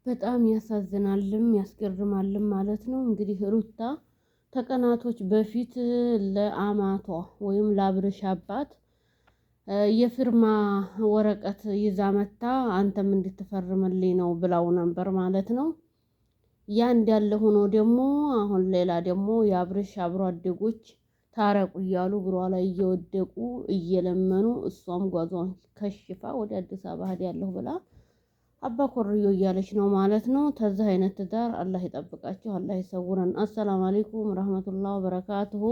በጣም ያሳዝናልም ያስገርማልም ማለት ነው። እንግዲህ ሩታ ከቀናቶች በፊት ለአማቷ ወይም ለአብርሽ አባት የፊርማ ወረቀት ይዛ መታ አንተም እንድትፈርምልኝ ነው ብላው ነበር ማለት ነው። ያ እንዳለ ሆኖ ደግሞ አሁን ሌላ ደግሞ የአብርሽ አብሮ አደጎች ታረቁ እያሉ እግሯ ላይ እየወደቁ እየለመኑ እሷም ጓዟን ከሽፋ ወደ አዲስ አበባ ሄዳለሁ ብላ አባ ኮርዮ እያለች ነው ማለት ነው። ከዚህ አይነት ትዳር አላህ ይጠብቃችሁ፣ አላህ ይሰውረን። አሰላሙ አለይኩም ወራህመቱላሂ ወበረካቱሁ።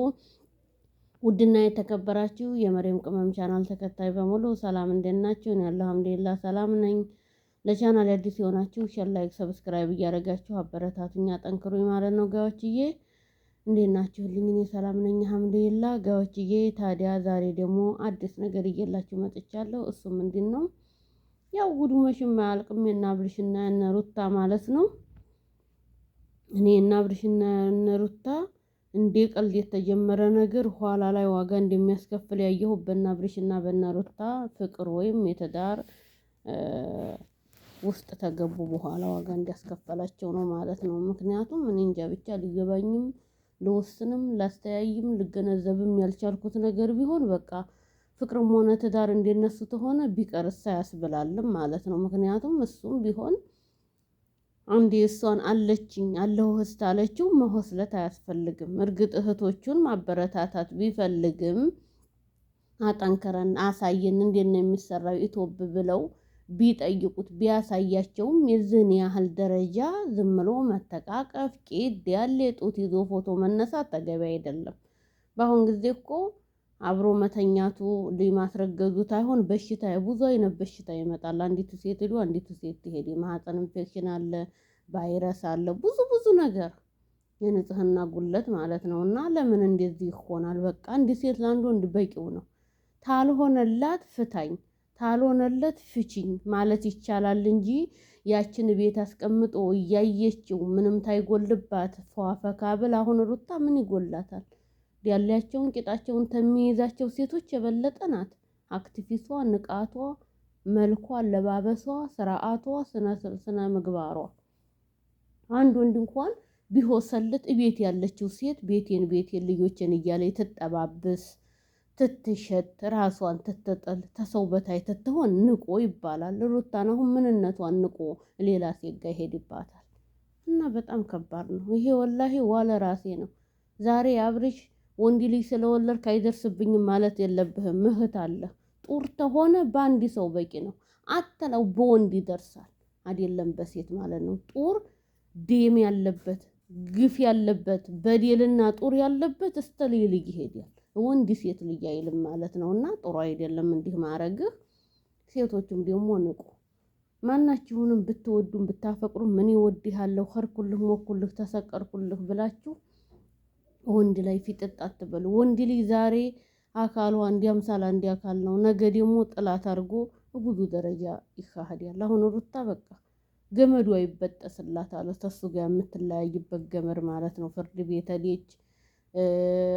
ውድና የተከበራችሁ የመሪም ቅመም ቻናል ተከታይ በሙሉ ሰላም እንደት ናችሁ? እኔ አልሐምዱሊላህ ሰላም ነኝ። ለቻናል አዲስ የሆናችሁ ሼር፣ ላይክ፣ ሰብስክራይብ እያደረጋችሁ አበረታቱኝ፣ አጠንክሩኝ ማለት ነው። ጋዎችዬ እንዴት ናችሁልኝ? እኔ ሰላም ነኝ አልሐምዱሊላህ። ጋዎችዬ ታዲያ ዛሬ ደግሞ አዲስ ነገር እየላችሁ መጥቻለሁ። እሱ ምንድነው? ያው ጉዱ መቼም አያልቅም። የእነ አብርሽና የእነ ሩታ ማለት ነው። እኔ የእነ አብርሽና የእነ ሩታ እንደ ቀልድ የተጀመረ ነገር ኋላ ላይ ዋጋ እንደሚያስከፍል ያየሁት በእነ አብርሽና በእነ ሩታ ፍቅር ወይም የትዳር ውስጥ ተገቡ በኋላ ዋጋ እንዲያስከፈላቸው ነው ማለት ነው። ምክንያቱም እኔ እንጃ ብቻ ሊገባኝም ልወስንም ላስተያይም ልገነዘብም ያልቻልኩት ነገር ቢሆን በቃ ፍቅርም ሆነ ትዳር እንደነሱ ተሆነ ቢቀርሳ ያስብላልም ማለት ነው። ምክንያቱም እሱም ቢሆን አንዴ እሷን አለችኝ አለሁ ህስት አለችው መሆስለት አያስፈልግም። እርግጥ እህቶቹን ማበረታታት ቢፈልግም አጠንከረን አሳየን እንዴት ነው የሚሰራው ኢትዮብ ብለው ቢጠይቁት ቢያሳያቸውም የዝን ያህል ደረጃ ዝም ብሎ መተቃቀፍ ቂድ ያለ ጡት ይዞ ፎቶ መነሳት ተገቢ አይደለም። በአሁን ጊዜ እኮ አብሮ መተኛቱ ማስረገዙ ታይሆን በሽታ ብዙ አይነት በሽታ ይመጣል። አንዲት ሴት ሄዱ አንዲት ሴት ትሄድ የማህፀን ኢንፌክሽን አለ፣ ቫይረስ አለ፣ ብዙ ነገር የንጽህና ጉለት ማለት ነው። እና ለምን እንደዚህ ይሆናል? በቃ አንዲት ሴት ለአንድ ወንድ በቂው ነው። ታልሆነላት ፍታኝ ታልሆነለት ፍቺኝ ማለት ይቻላል እንጂ ያችን ቤት አስቀምጦ እያየችው ምንም ታይጎልባት ፏፈካ ብል አሁን ሩታ ምን ይጎላታል? ያላቸውን ቂጣቸውን ተሚይዛቸው ሴቶች የበለጠ ናት። አክቲቪቷ፣ ንቃቷ፣ መልኳ፣ አለባበሷ፣ ስርዓቷ፣ ስነ ምግባሯ አንድ ወንድ እንኳን ቢሆሰልት እቤት ያለችው ሴት ቤቴን ልጆችን እያለ ትጠባብስ ትትሸት ራሷን ትትጥል ተሰው በታይ ትትሆን ንቆ ይባላል። ሩታን አሁን ምንነቷን ንቆ ሌላ ሴት ጋር ይሄድባታል። እና በጣም ከባድ ነው ይሄ ወላሂ ዋለ ራሴ ነው። ዛሬ አብርሽ ወንድ ልጅ ስለወለድክ አይደርስብኝም ማለት የለብህም። እህት አለ ጡር ተሆነ በአንድ ሰው በቂ ነው። አተለው በወንድ ይደርሳል አይደለም በሴት ማለት ነው። ጡር ደም ያለበት ግፍ ያለበት በደልና ጡር ያለበት እስከ ልጅ ይሄዳል። ወንድ ሴት ልጅ አይልም ማለት ነውና ጥሩ አይደለም እንዲህ ማረግህ። ሴቶችም ደግሞ ንቁ። ማናችሁንም ብትወዱም ብታፈቅሩም ምን ይወድሃለሁ ኸርኩልህ ሞኩልህ ተሰቀርኩልህ ብላችሁ ወንድ ላይ ፊጥጥ አትበሉ። ወንድ ልጅ ዛሬ አካሉ አንድ አምሳል አንድ አካል ነው። ነገ ደግሞ ጥላት አድርጎ ብዙ ደረጃ ይካሄዳል። አሁን ሩታ በቃ ገመዱ አይበጠስላታል። ተሱ ጋር የምትለያይበት ገመድ ማለት ነው። ፍርድ ቤት ሄደች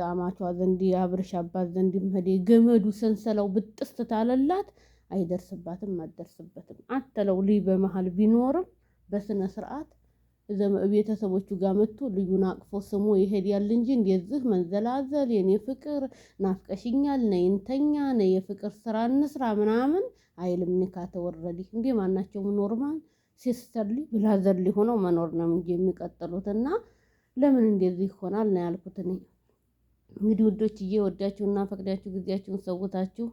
አማቿ ዘንድ አብርሽ አባት ዘንድ ሄደ ገመዱ ሰንሰለው ብጥስ ታለላት አይደርስባትም አትደርስበትም። አተለው ልጅ በመሃል ቢኖርም በስነ ስርዓት ቤተሰቦቹ ጋር መጥቶ ልዩን አቅፎ ስሞ ይሄዳል እንጂ እንደዚህ መንዘላዘል የኔ ፍቅር ናፍቀሽኛል ነይ እንተኛ ነይ የፍቅር ስራ እንስራ ምናምን አይልም። ንካ ተወረዲ እንዴ ማናቸውም ኖርማል ሲስተርሊ ብላዘርሊ ሆነው መኖር ነው እንጂ የሚቀጥሉትና ለምን እንደዚህ ይሆናል ነው ያልኩት። እኔ እንግዲህ ውዶችዬ ወዳችሁና ፈቅዳችሁ ጊዜያችሁን ሰውታችሁ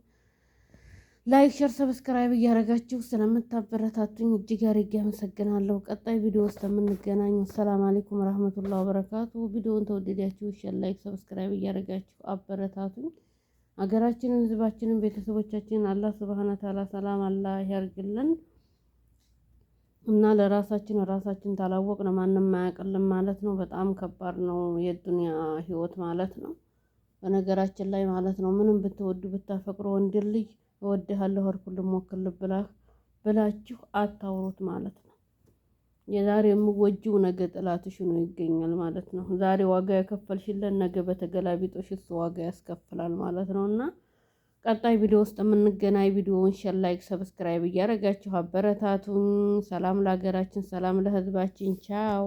ላይክ ሸር ሰብስክራይብ እያደረጋችሁ ስለምታበረታቱኝ እጅግ አድርጌ አመሰግናለሁ። ቀጣይ ቪዲዮ ውስጥ የምንገናኝ። ሰላም አለይኩም ወራህመቱላሂ ወበረካቱ። ቪዲዮውን ተወደዳችሁ ሸር ላይክ ሰብስክራይብ እያደረጋችሁ አበረታቱኝ። አገራችንን ህዝባችንን ቤተሰቦቻችንን አላህ ሱብሃነሁ ወተዓላ ሰላም አላህ ያርግልን እና ራሳችን ታላወቅን ማንም አያውቅልን ማለት ነው። በጣም ከባድ ነው የዱንያ ህይወት ማለት ነው። በነገራችን ላይ ማለት ነው ምንም ብትወዱ ብታፈቅሩ ወንድ ልጅ እወድሃለሁ ወርኩልም ወክል ብላችሁ አታውሩት ማለት ነው። የዛሬ የምወጂው ነገ ጥላትሽ ነው ይገኛል ማለት ነው። ዛሬ ዋጋ ያከፈልሽለት ነገ በተገላቢጦሽ እሱ ዋጋ ያስከፍላል ማለት ነውና ቀጣይ ቪዲዮ ውስጥ የምንገናኝ። ቪዲዮውን ሼር፣ ላይክ፣ ሰብስክራይብ እያደረጋችሁ አበረታቱኝ። ሰላም ለሀገራችን፣ ሰላም ለህዝባችን። ቻው